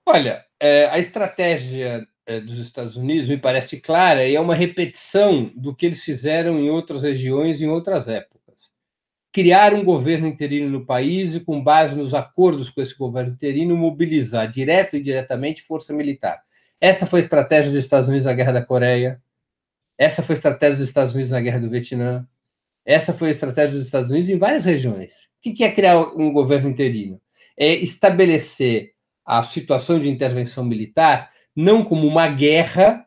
Olha, a estratégia dos Estados Unidos me parece clara e é uma repetição do que eles fizeram em outras regiões, em outras épocas. Criar um governo interino no país e, com base nos acordos com esse governo interino, mobilizar, direto e indiretamente, força militar. Essa foi a estratégia dos Estados Unidos na Guerra da Coreia, essa foi a estratégia dos Estados Unidos na Guerra do Vietnã, essa foi a estratégia dos Estados Unidos em várias regiões. O que é criar um governo interino? É estabelecer a situação de intervenção militar não como uma guerra,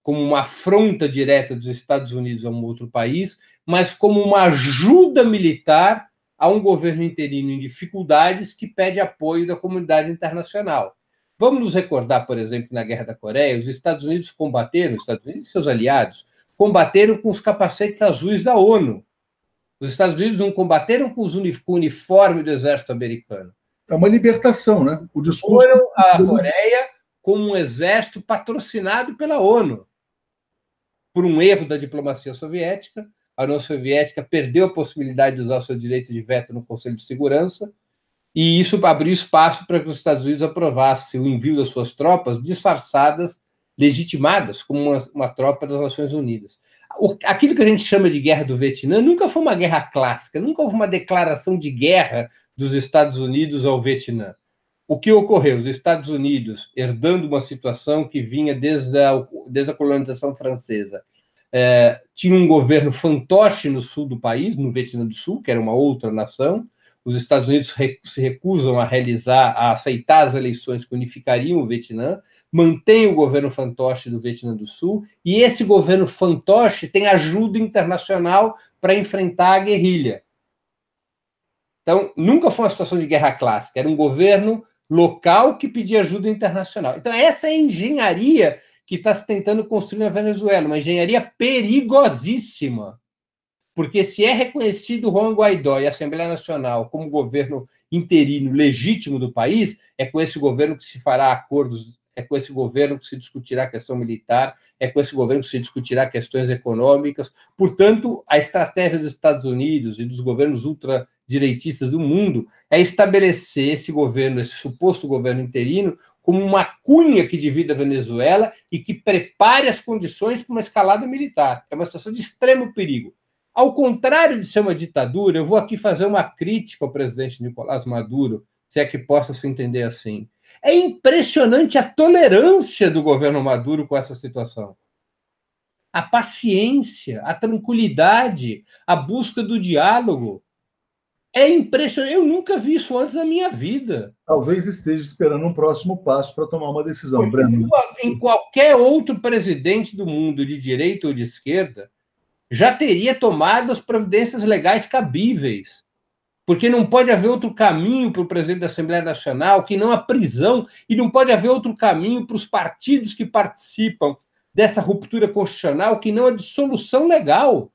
como uma afronta direta dos Estados Unidos a um outro país, mas como uma ajuda militar a um governo interino em dificuldades que pede apoio da comunidade internacional. Vamos nos recordar, por exemplo, na Guerra da Coreia, os Estados Unidos combateram, os Estados Unidos e seus aliados, combateram com os capacetes azuis da ONU. Os Estados Unidos não combateram com o uniforme do exército americano. É uma libertação, né? O discurso. Foram a Coreia como um exército patrocinado pela ONU. Por um erro da diplomacia soviética, a União Soviética perdeu a possibilidade de usar o seu direito de veto no Conselho de Segurança, e isso abriu espaço para que os Estados Unidos aprovassem o envio das suas tropas disfarçadas, legitimadas como uma tropa das Nações Unidas. Aquilo que a gente chama de Guerra do Vietnã nunca foi uma guerra clássica, nunca houve uma declaração de guerra dos Estados Unidos ao Vietnã. O que ocorreu? Os Estados Unidos, herdando uma situação que vinha desde a colonização francesa, tinha um governo fantoche no sul do país, no Vietnã do Sul, que era uma outra nação. Os Estados Unidos se recusam a aceitar as eleições que unificariam o Vietnã, mantém o governo fantoche do Vietnã do Sul, e esse governo fantoche tem ajuda internacional para enfrentar a guerrilha. Então, nunca foi uma situação de guerra clássica, era um governo local que pedia ajuda internacional. Então, essa é a engenharia que está se tentando construir na Venezuela, uma engenharia perigosíssima. Porque se é reconhecido Juan Guaidó e a Assembleia Nacional como governo interino legítimo do país, é com esse governo que se fará acordos, é com esse governo que se discutirá a questão militar, é com esse governo que se discutirá questões econômicas. Portanto, a estratégia dos Estados Unidos e dos governos ultradireitistas do mundo é estabelecer esse governo, esse suposto governo interino, como uma cunha que divida a Venezuela e que prepare as condições para uma escalada militar. É uma situação de extremo perigo. Ao contrário de ser uma ditadura, eu vou aqui fazer uma crítica ao presidente Nicolás Maduro, se é que possa se entender assim. É impressionante a tolerância do governo Maduro com essa situação. A paciência, a tranquilidade, a busca do diálogo. É impressionante. Eu nunca vi isso antes na minha vida. Talvez esteja esperando um próximo passo para tomar uma decisão, Breno. Em qualquer outro presidente do mundo, de direita ou de esquerda, já teria tomado as providências legais cabíveis. Porque não pode haver outro caminho para o presidente da Assembleia Nacional que não a prisão, e não pode haver outro caminho para os partidos que participam dessa ruptura constitucional que não a dissolução legal.